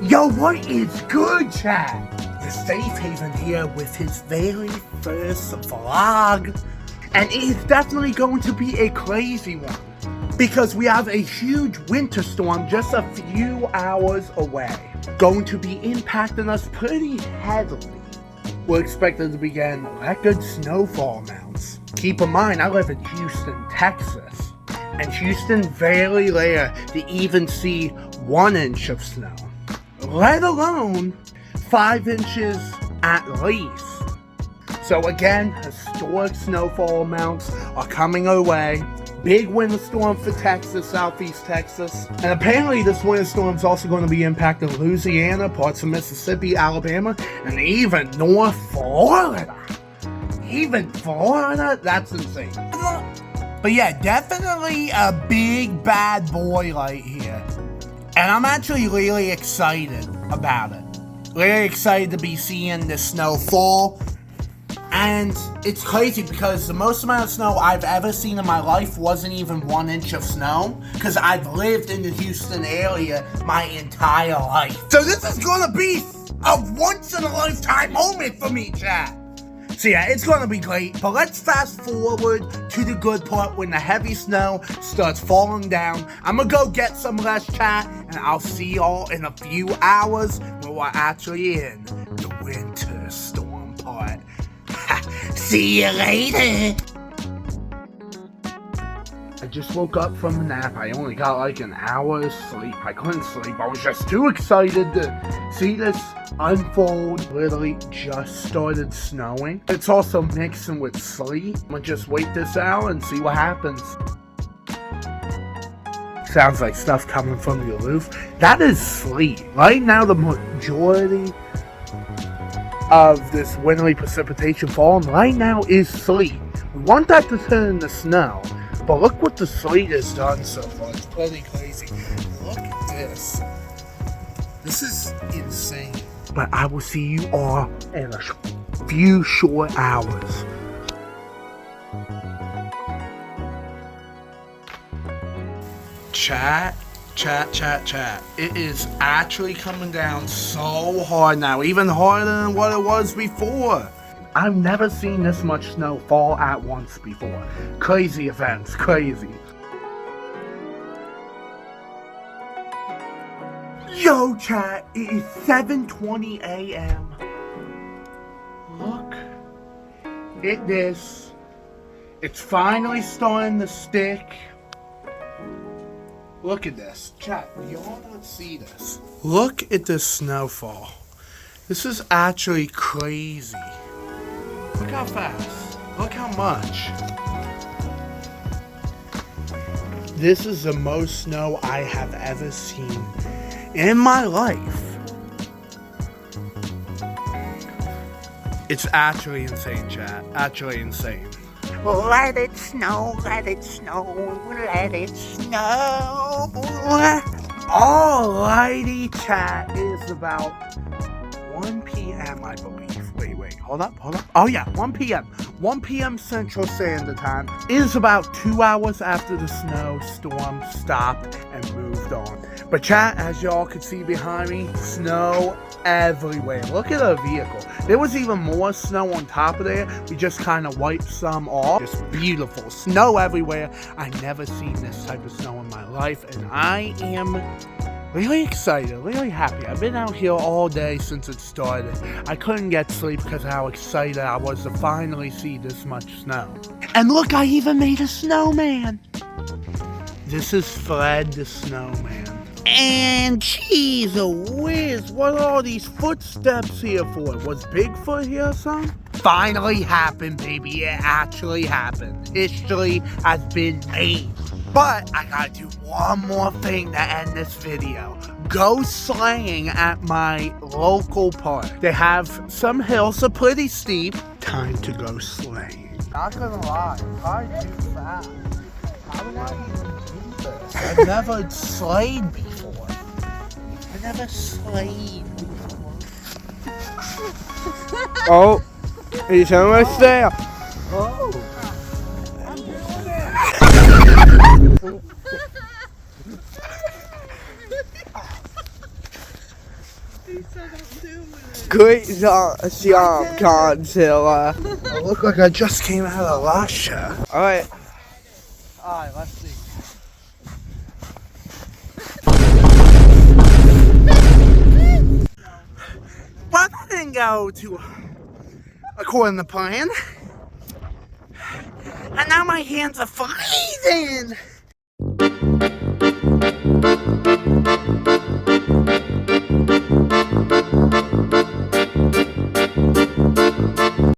Yo, what is good, chat? The Safe Haven here with his very first vlog. And it is definitely going to be a crazy one, because we have a huge winter storm just a few hours away. Going to be impacting us pretty heavily. We're expected to begin record snowfall amounts. Keep in mind, I live in Houston, Texas. And Houston very rare to even see 1 inch of snow, let alone 5 inches at least. So again, historic snowfall amounts are coming our way. Big winter storm for Texas, southeast Texas. And apparently this winter storm is also going to be impacting Louisiana, parts of Mississippi, Alabama, and even North Florida. Even Florida? That's insane. But yeah, definitely a big bad boy right here. And I'm actually really excited about it. Really excited to be seeing the snow fall. And it's crazy because the most amount of snow I've ever seen in my life wasn't even 1 inch of snow. Because I've lived in the Houston area my entire life. So this is gonna be a once in a lifetime moment for me, chat. So yeah, it's gonna be great, but let's fast forward to the good part when the heavy snow starts falling down. I'm gonna go get some less chat, and I'll see y'all in a few hours when we're actually in the winter storm part. See you later! I just woke up from a nap. I only got like an hour's sleep. I couldn't sleep. I was just too excited to see this unfold. Literally just started snowing. It's also mixing with sleet. I'm gonna just wait this out and see what happens. Sounds like stuff coming from the roof. That is sleet. Right now the majority of this wintry precipitation falling right now is sleet. We want that to turn into snow. But look what the sleet has done so far. It's pretty crazy. Look at this. This is insane. But I will see you all in a few short hours. Chat. It is actually coming down so hard now. Even harder than what it was before. I've never seen this much snow fall at once before. Crazy events, crazy. Yo chat, it is 7:20 a.m. Look at this. It's finally starting to stick. Look at this. Chat, y'all don't see this. Look at this snowfall. This is actually crazy. Look how fast. Look how much. This is the most snow I have ever seen in my life. It's actually insane, chat. Actually insane. Let it snow, let it snow, let it snow. Alrighty, chat. It is about 1 p.m. I believe. Wait, hold up. Oh yeah, 1 p.m. 1 p.m. Central Standard Time. It is about 2 hours after the snowstorm stopped and moved on. But chat, as y'all can see behind me, snow everywhere. Look at our vehicle. There was even more snow on top of there. We just kind of wiped some off. Just beautiful. Snow everywhere. I've never seen this type of snow in my life, and I am really excited, really happy. I've been out here all day since it started. I couldn't get sleep because of how excited I was to finally see this much snow. And look, I even made a snowman. This is Fred the Snowman. And jeez whiz, what are all these footsteps here for? Was Bigfoot here or something? Finally happened, baby. It actually happened. History has been made. But I gotta do one more thing to end this video. Go sleighing at my local park. They have some hills that are pretty steep. Time to go sleighing. Not gonna lie, probably too fast. How do I even do this? I've never sleighed before. I've never sleighed before. Oh, he's almost there. Oh. Great job, Godzilla. I look like I just came out of Russia. Alright. Alright, let's see. Well, that didn't go to according to plan. And now my hands are freezing.